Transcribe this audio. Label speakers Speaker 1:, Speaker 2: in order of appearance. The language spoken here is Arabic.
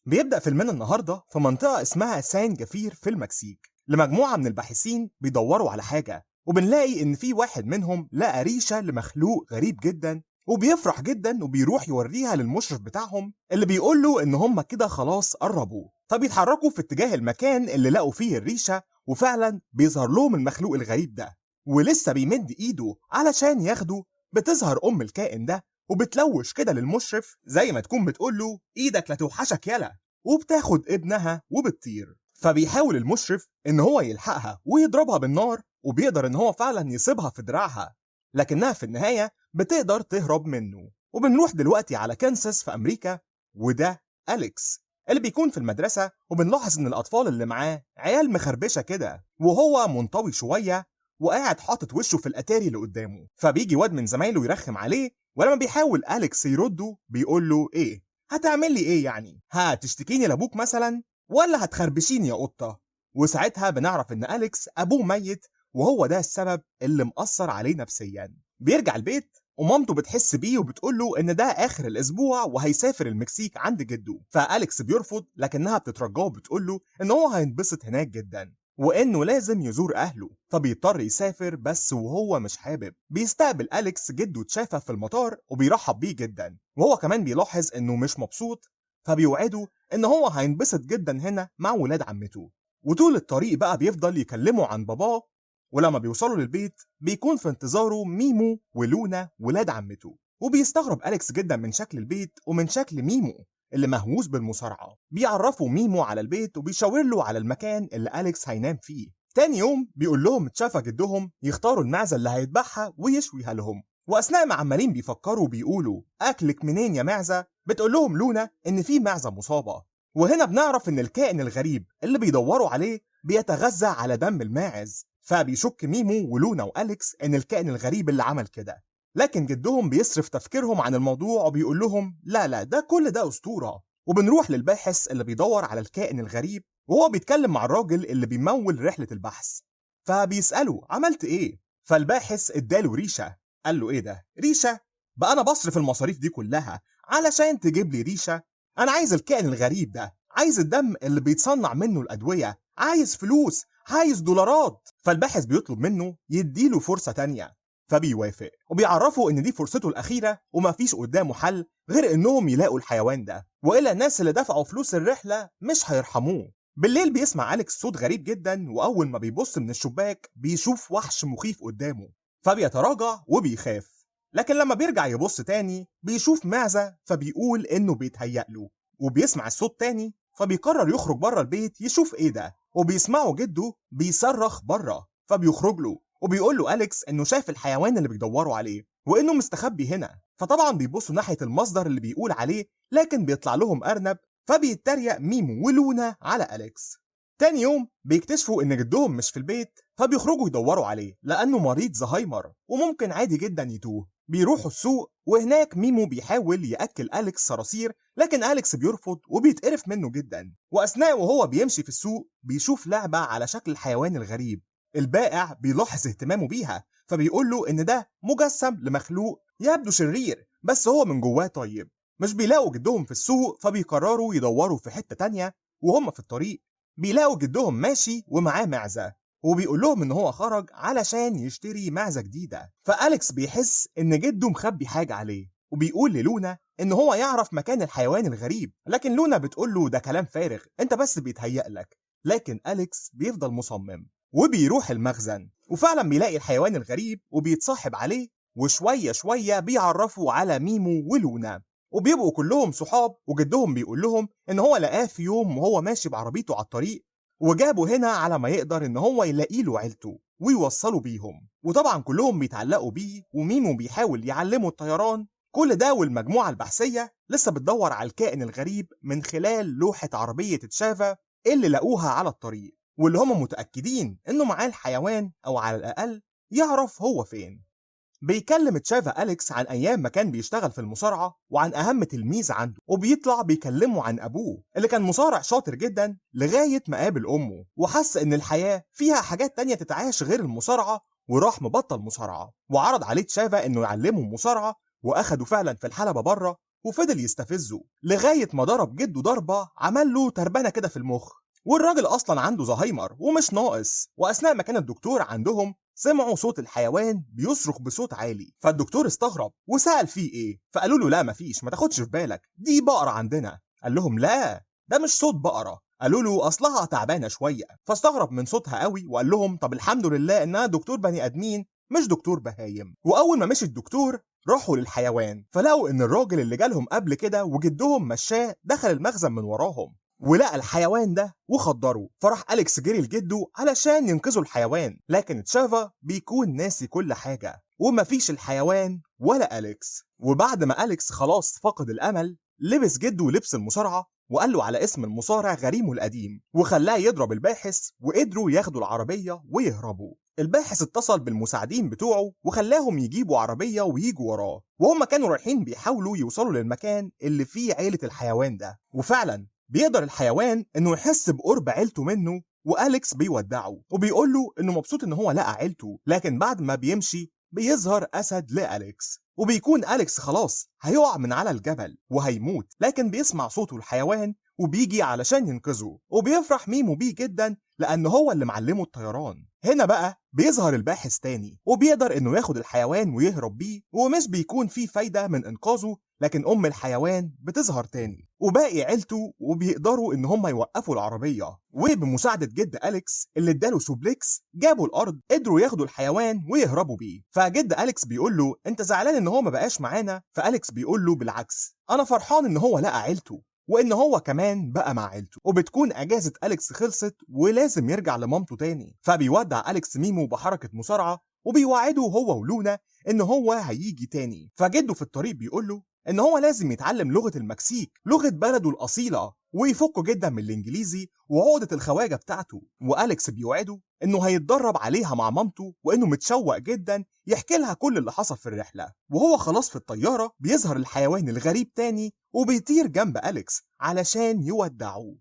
Speaker 1: بيبدأ فيلمنا النهاردة في منطقة اسمها سان جافير في المكسيك لمجموعة من الباحثين بيدوروا على حاجة، وبنلاقي إن في واحد منهم لقى ريشة لمخلوق غريب جدا، وبيفرح جدا وبيروح يوريها للمشرف بتاعهم اللي بيقول له إن هم كده خلاص قربوا. فبيتحركوا في اتجاه المكان اللي لقوا فيه الريشة، وفعلا بيظهر لهم المخلوق الغريب ده ولسه بيمد إيده علشان ياخده. بتظهر الكائن ده وبتلوش كده للمشرف زي ما تكون بتقول له ايدك لا توحشك يلا، وبتاخد ابنها وبتطير. فبيحاول المشرف ان هو يلحقها ويضربها بالنار، وبيقدر ان هو فعلا يصيبها في دراعها، لكنها في النهاية بتقدر تهرب منه. وبنروح دلوقتي على كانساس في امريكا، وده أليكس اللي بيكون في المدرسة، وبنلاحظ ان الاطفال اللي معاه عيال مخربشة كده، وهو منطوي شوية وقاعد حاطط وشه في الاتاري اللي قدامه. فبيجي واد من زمايله يرخم عليه، ولما بيحاول أليكس يرده بيقول له ايه هتعمل لي ايه يعني؟ هتشتكيني لابوك مثلا ولا هتخربشيني يا قطه؟ وساعتها بنعرف ان أليكس ابوه ميت، وهو ده السبب اللي مأثر عليه نفسيا. بيرجع البيت ومامته بتحس بيه وبتقول له ان ده اخر الاسبوع وهيسافر المكسيك عند جده. فأليكس بيرفض، لكنها بتترجاه وبتقول له ان هو هينبسط هناك جدا وانه لازم يزور اهله. فبيضطر يسافر، بس وهو مش حابب. بيستقبل أليكس جده تشافى في المطار وبيرحب بيه جدا، وهو كمان بيلاحظ انه مش مبسوط. فبيوعده ان هو هينبسط جدا هنا مع ولاد عمته. وطول الطريق بقى بيفضل يكلمه عن باباه، ولما بيوصلوا للبيت بيكون في انتظاره ميمو ولونا ولاد عمته. وبيستغرب أليكس جدا من شكل البيت ومن شكل ميمو اللي مهووس بالمصارعة. بيعرفوا ميمو على البيت وبيشاور له على المكان اللي أليكس هينام فيه. تاني يوم بيقول لهم تشافى جدهم يختاروا المعزة اللي هيذبحها ويشويها لهم. واثناء ما عمالين بيفكروا بيقولوا اكلك منين يا معزه، بتقول لهم لونا ان في معزه مصابه. وهنا بنعرف ان الكائن الغريب اللي بيدوروا عليه بيتغذى على دم الماعز. فبيشك ميمو ولونا واليكس ان الكائن الغريب اللي عمل كده، لكن جدهم بيصرف تفكيرهم عن الموضوع وبيقول لهم لا لا ده كل ده اسطوره. وبنروح للباحث اللي بيدور على الكائن الغريب، وهو بيتكلم مع الراجل اللي بيمول رحله البحث. فبيساله عملت ايه؟ فالباحث اداله ريشه. قال له ايه ده ريشه؟ بقى انا بصرف المصاريف دي كلها علشان تجيب لي ريشه؟ انا عايز الكائن الغريب ده، عايز الدم اللي بيتصنع منه الادويه، عايز فلوس، عايز دولارات. فالباحث بيطلب منه يديله فرصه تانية، فبيوافق وبيعرفوا ان دي فرصته الاخيره ومفيش قدامه حل غير انهم يلاقوا الحيوان ده، والا الناس اللي دفعوا فلوس الرحله مش هيرحموه. بالليل بيسمع أليكس صوت غريب جدا، واول ما بيبص من الشباك بيشوف وحش مخيف قدامه، فبيتراجع وبيخاف. لكن لما بيرجع يبص تاني بيشوف معزة، فبيقول انه بيتهيأ له. وبيسمع الصوت تاني فبيقرر يخرج بره البيت يشوف ايه ده، وبيسمعه جده بيصرخ بره. فبيخرج له وبيقول له أليكس انه شاف الحيوان اللي بيدوروا عليه وانه مستخبي هنا. فطبعا بيبصوا ناحية المصدر اللي بيقول عليه، لكن بيطلع لهم أرنب. فبيتريق ميمو ولونا على أليكس. تاني يوم بيكتشفوا ان جدهم مش في البيت، فبيخرجوا يدوروا عليه لانه مريض زهايمر وممكن عادي جدا يتوه. بيروحوا السوق، وهناك ميمو بيحاول ياكل أليكس صراصير، لكن أليكس بيرفض وبيتقرف منه جدا. واثناء وهو بيمشي في السوق بيشوف لعبه على شكل الحيوان الغريب. البائع بيلاحظ اهتمامه بيها، فبيقول له ان ده مجسم لمخلوق يبدو شرير بس هو من جواه طيب. مش بيلاقوا جدهم في السوق، فبيقرروا يدوروا في حته تانية. وهم في الطريق بيلاقوا جدهم ماشي ومعاه معزة، وبيقول لهم ان هو خرج علشان يشتري معزة جديدة. فأليكس بيحس ان جده مخبي حاجة عليه، وبيقول للونا ان هو يعرف مكان الحيوان الغريب، لكن لونا بتقول له ده كلام فارغ، انت بس بيتهيأ لك. لكن أليكس بيفضل مصمم وبيروح المخزن، وفعلا بيلاقي الحيوان الغريب وبيتصاحب عليه. وشوية شوية بيعرفوا على ميمو ولونا، وبيبقوا كلهم صحاب. وجدهم بيقول لهم ان هو لقاه في يوم وهو ماشي بعربيته على الطريق، وجابه هنا على ما يقدر ان هو يلاقي له عيلته ويوصلوا بيهم. وطبعا كلهم بيتعلقوا بيه، وميمو بيحاول يعلمه الطيران. كل ده والمجموعة البحثية لسه بتدور على الكائن الغريب من خلال لوحة عربية تشافى اللي لقوها على الطريق، واللي هم متأكدين انه معاه الحيوان، او على الاقل يعرف هو فين. بيكلم تشافا أليكس عن أيام ما كان بيشتغل في المصارعة وعن أهم تلميذ عنده، وبيطلع بيكلمه عن أبوه اللي كان مصارع شاطر جدا لغاية ما قابل أمه وحس إن الحياة فيها حاجات تانية تتعاش غير المصارعة، وراح مبطل مصارعة. وعرض عليه تشافا إنه يعلمه المصارعة، وأخده فعلا في الحلبة بره، وفضل يستفزه لغاية ما ضرب جده ضربة عمل له تربانة كده في المخ. والراجل أصلا عنده زهايمر ومش ناقص. وأثناء ما كان الدكتور عندهم سمعوا صوت الحيوان بيصرخ بصوت عالي، فالدكتور استغرب وسأل فيه ايه، فقالوا له لا مفيش، ما تاخدش في بالك، دي بقرة عندنا. قال لهم لا ده مش صوت بقرة. قالوا له اصلها تعبانة شوية، فاستغرب من صوتها قوي وقال لهم طب الحمد لله ان انا دكتور بني ادمين مش دكتور بهايم. واول ما مشي الدكتور راحوا للحيوان، فلقوا ان الراجل اللي جالهم قبل كده وجدهم مشاه دخل المخزن من وراهم ولقى الحيوان ده وخدره. فراح أليكس جري لجده علشان ينقذوا الحيوان، لكن تشافا بيكون ناسي كل حاجة ومفيش الحيوان ولا أليكس. وبعد ما أليكس خلاص فقد الأمل لبس جده لبس المصارعة وقال له على اسم المصارع غريمه القديم وخلاه يضرب الباحث، وقدروا ياخدوا العربية ويهربوا. الباحث اتصل بالمساعدين بتوعه وخلاهم يجيبوا عربية ويجوا وراه، وهم كانوا رايحين بيحاولوا يوصلوا للمكان اللي فيه عيلة الحيوان ده. وفعلا بيقدر الحيوان انه يحس بقرب عيلته منه، وأليكس بيودعه وبيقول له انه مبسوط ان هو لقى عيلته. لكن بعد ما بيمشي بيظهر اسد لأليكس، وبيكون أليكس خلاص هيقع من على الجبل وهيموت، لكن بيسمع صوته الحيوان وبيجي علشان ينقذه، وبيفرح ميمو بيه جدا لان هو اللي معلمه الطيران. هنا بقى بيظهر الباحث تاني وبيقدر انه ياخد الحيوان ويهرب بيه، ومش بيكون فيه فايدة من انقاذه، لكن ام الحيوان بتظهر تاني وباقي عيلته وبيقدروا ان هم يوقفوا العربية. وبمساعدة جد أليكس اللي اداله سوبليكس جابوا الارض، قدروا ياخدوا الحيوان ويهربوا بيه. فجد أليكس بيقول له انت زعلان ان هو ما بقاش معانا؟ فأليكس بيقول له بالعكس، انا فرحان ان هو لقى عيلته وان هو كمان بقى مع عيلته. وبتكون اجازة أليكس خلصت ولازم يرجع لمامته تاني، فبيودع أليكس ميمو بحركة مصارعة وبيوعده هو ولونا ان هو هيجي تاني. فجده في الطريق بيقول له ان هو لازم يتعلم لغة المكسيك، لغة بلده الأصيلة، ويفك جدا من الانجليزي وعقدة الخواجة بتاعته. وأليكس بيوعده انه هيتدرب عليها مع مامته، وانه متشوق جدا يحكي لها كل اللي حصل في الرحلة. وهو خلاص في الطيارة بيظهر الحيوان الغريب تاني وبيطير جنب أليكس علشان يودعوه.